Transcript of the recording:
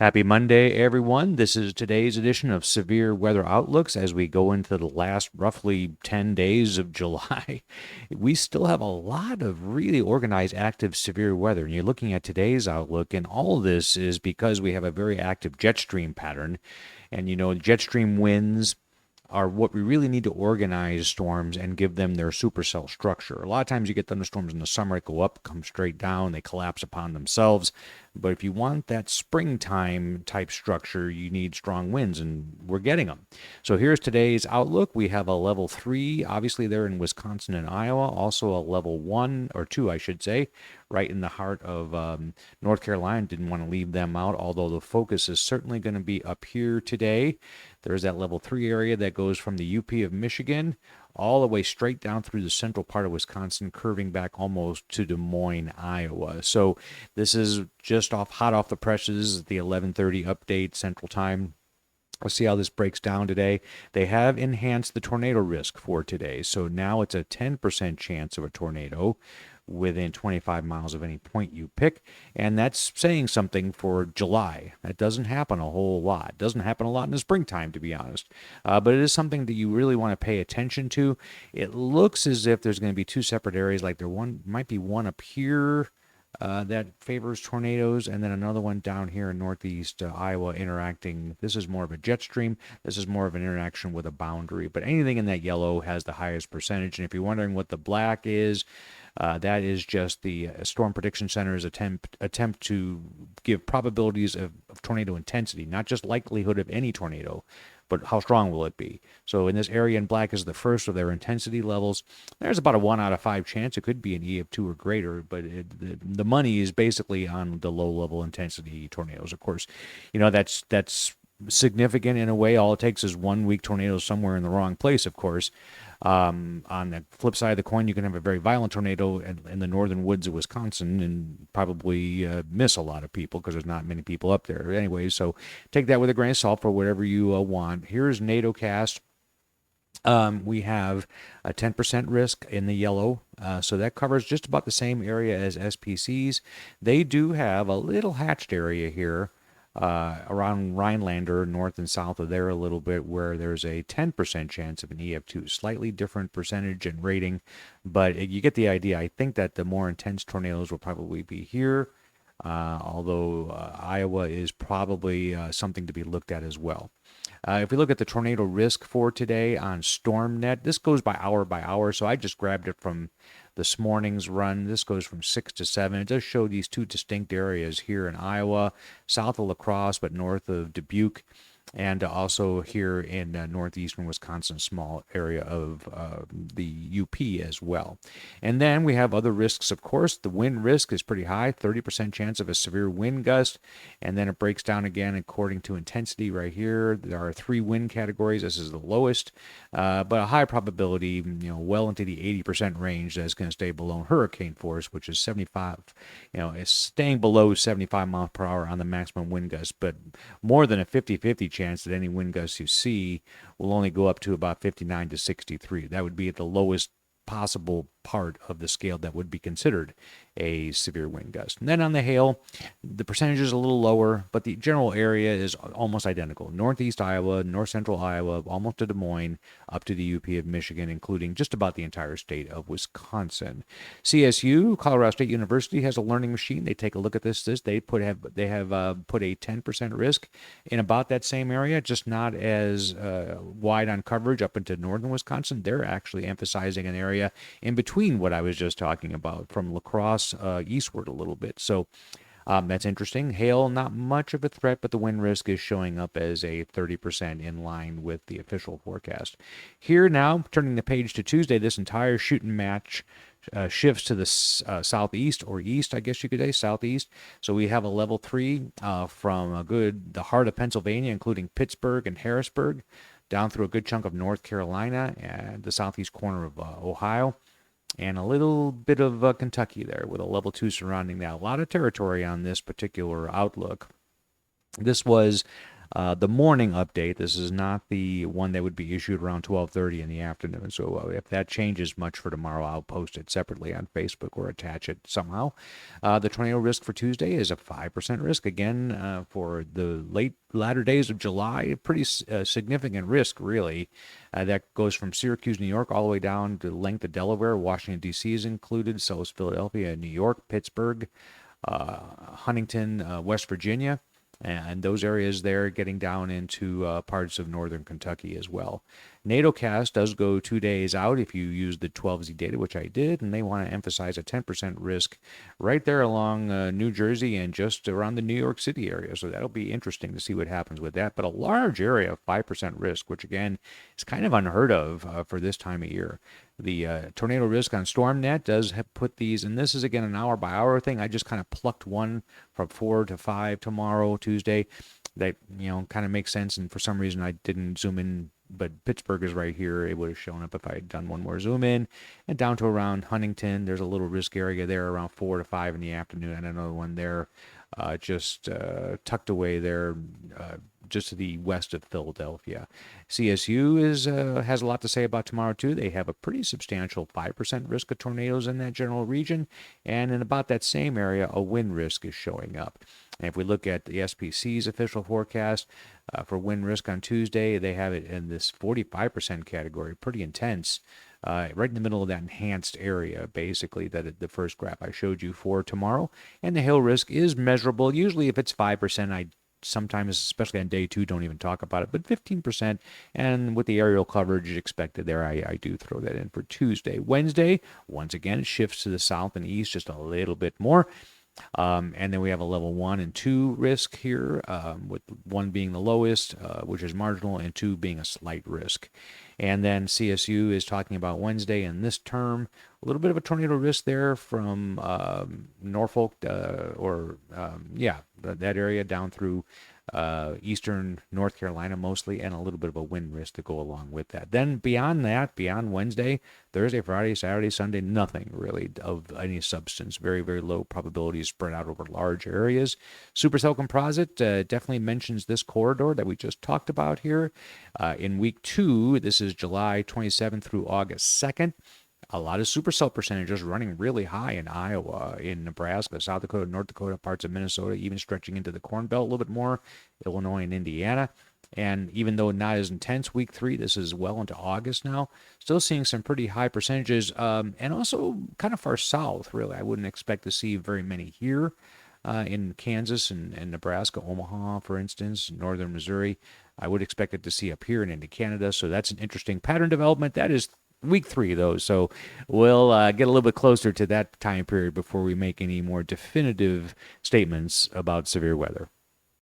Happy Monday, everyone. This is today's edition of Severe Weather Outlooks as we go into the last roughly 10 days of July. We still have a lot of really organized, active severe weather. And you're looking at today's outlook, and all of this is because we have a very active jet stream pattern. And jet stream winds are what we really need to organize storms and give them their supercell structure. A lot of times you get thunderstorms in the summer that go up, come straight down, they collapse upon themselves. But if you want that springtime type structure, you need strong winds, and we're getting them. So here's today's outlook. We have a level 3, obviously, there in Wisconsin and Iowa. Also a level 1, or 2, I should say, right in the heart of North Carolina. Didn't want to leave them out, although the focus is certainly going to be up here today. There's that level 3 area that goes from the UP of Michigan all the way straight down through the central part of Wisconsin, curving back almost to Des Moines, Iowa. So this is just hot off the presses, the 11:30 update Central Time. Let's see how this breaks down today. They have enhanced the tornado risk for today. So now it's a 10% chance of a tornado within 25 miles of any point you pick. And that's saying something for July. That doesn't happen a whole lot. It doesn't happen a lot in the springtime, to be honest. But it is something that you really want to pay attention to. It looks as if there's going to be two separate areas, like there might be one up here that favors tornadoes, and then another one down here in northeast Iowa interacting. This is more of a jet stream. This is more of an interaction with a boundary. But anything in that yellow has the highest percentage. And if you're wondering what the black is, that is just the Storm Prediction Center's attempt to give probabilities of tornado intensity, not just likelihood of any tornado, but how strong will it be? So in this area in black is the first of their intensity levels. There's about a 1 out of 5 chance it could be an E of 2 or greater, but the money is basically on the low-level intensity tornadoes. Of course, that's significant in a way. All it takes is one weak tornado somewhere in the wrong place, of course. On the flip side of the coin, you can have a very violent tornado in the northern woods of Wisconsin and probably miss a lot of people because there's not many people up there. Anyway, so take that with a grain of salt for whatever you want. Here's NATOcast. We have a 10% risk in the yellow, so that covers just about the same area as SPCs. They do have a little hatched area here around Rhinelander, north and south of there a little bit, where there's a 10% chance of an EF2. Slightly different percentage and rating, but you get the idea. I think that the more intense tornadoes will probably be here, although Iowa is probably something to be looked at as well. If we look at the tornado risk for today on StormNet, this goes by hour, so I just grabbed it from this morning's run. This goes from 6 to 7. It does show these two distinct areas here in Iowa, south of La Crosse, but north of Dubuque, and also here in northeastern Wisconsin, small area of the UP as well. And then we have other risks, of course. The wind risk is pretty high, 30% chance of a severe wind gust, and then it breaks down again according to intensity right here. There are 3 wind categories. This is the lowest, but a high probability, well into the 80% range that's going to stay below hurricane force, which is 75, it's staying below 75 miles per hour on the maximum wind gust, but more than a 50-50 chance that any wind gusts you see will only go up to about 59 to 63. That would be at the lowest possible part of the scale that would be considered a severe wind gust. And then on the hail, the percentage is a little lower, but the general area is almost identical. Northeast Iowa, north central Iowa, almost to Des Moines, up to the UP of Michigan, including just about the entire state of Wisconsin. CSU, Colorado State University, has a learning machine. They take a look at this. They have put a 10% risk in about that same area, just not as wide on coverage up into northern Wisconsin. They're actually emphasizing an area in between what I was just talking about, from La Crosse eastward a little bit. So that's interesting. Hail, not much of a threat, but the wind risk is showing up as a 30% in line with the official forecast. Here now, turning the page to Tuesday, this entire shooting match shifts to the southeast, or east, I guess you could say, southeast. So we have a level 3 from the heart of Pennsylvania, including Pittsburgh and Harrisburg, down through a good chunk of North Carolina and the southeast corner of Ohio, and a little bit of Kentucky there with a level 2 surrounding that. A lot of territory on this particular outlook. This was The morning update, this is not the one that would be issued around 12:30 in the afternoon. So if that changes much for tomorrow, I'll post it separately on Facebook or attach it somehow. The tornado risk for Tuesday is a 5% risk. Again, for the latter days of July, a pretty significant risk, really. That goes from Syracuse, New York, all the way down to the length of Delaware. Washington, D.C. is included, so is Philadelphia, New York, Pittsburgh, Huntington, West Virginia, and those areas there getting down into parts of northern Kentucky as well. NATOcast does go 2 days out if you use the 12Z data, which I did, and they want to emphasize a 10% risk right there along New Jersey and just around the New York City area. So that'll be interesting to see what happens with that. But a large area of 5% risk, which again is kind of unheard of for this time of year. The tornado risk on StormNet does put these, and this is again an hour by hour thing. I just kind of plucked one from 4 to 5 tomorrow, Tuesday. That kind of makes sense, and for some reason I didn't zoom in, but Pittsburgh is right here. It would have shown up if I had done one more zoom in. And down to around Huntington, there's a little risk area there around 4 to 5 in the afternoon, and another one there just tucked away there just to the west of Philadelphia. CSU has a lot to say about tomorrow, too. They have a pretty substantial 5% risk of tornadoes in that general region, and in about that same area, a wind risk is showing up. And if we look at the SPC's official forecast for wind risk on Tuesday, they have it in this 45% category, pretty intense, right in the middle of that enhanced area, basically, that the first graph I showed you for tomorrow. And the hail risk is measurable. Usually if it's 5%, I sometimes, especially on day 2, don't even talk about it, but 15%, and with the aerial coverage expected there, I do throw that in for Tuesday. Wednesday, once again, it shifts to the south and east just a little bit more. And then we have a level 1 and 2 risk here, with 1 being the lowest, which is marginal, and 2 being a slight risk. And then CSU is talking about Wednesday in this term, a little bit of a tornado risk there from Norfolk, that area down through eastern North Carolina mostly, and a little bit of a wind risk to go along with that. Then beyond that, beyond Wednesday, Thursday, Friday, Saturday, Sunday, nothing really of any substance. Very, very low probability spread out over large areas. Supercell Composite definitely mentions this corridor that we just talked about here. In week 2, this is July 27th through August 2nd. A lot of supercell percentages running really high in Iowa, in Nebraska, South Dakota, North Dakota, parts of Minnesota, even stretching into the Corn Belt a little bit more, Illinois and Indiana. And even though not as intense, week 3, this is well into August now, still seeing some pretty high percentages, and also kind of far south, really. I wouldn't expect to see very many here in Kansas and Nebraska, Omaha, for instance, northern Missouri. I would expect it to see up here and into Canada, so that's an interesting pattern development. That is week 3, though, so we'll get a little bit closer to that time period before we make any more definitive statements about severe weather.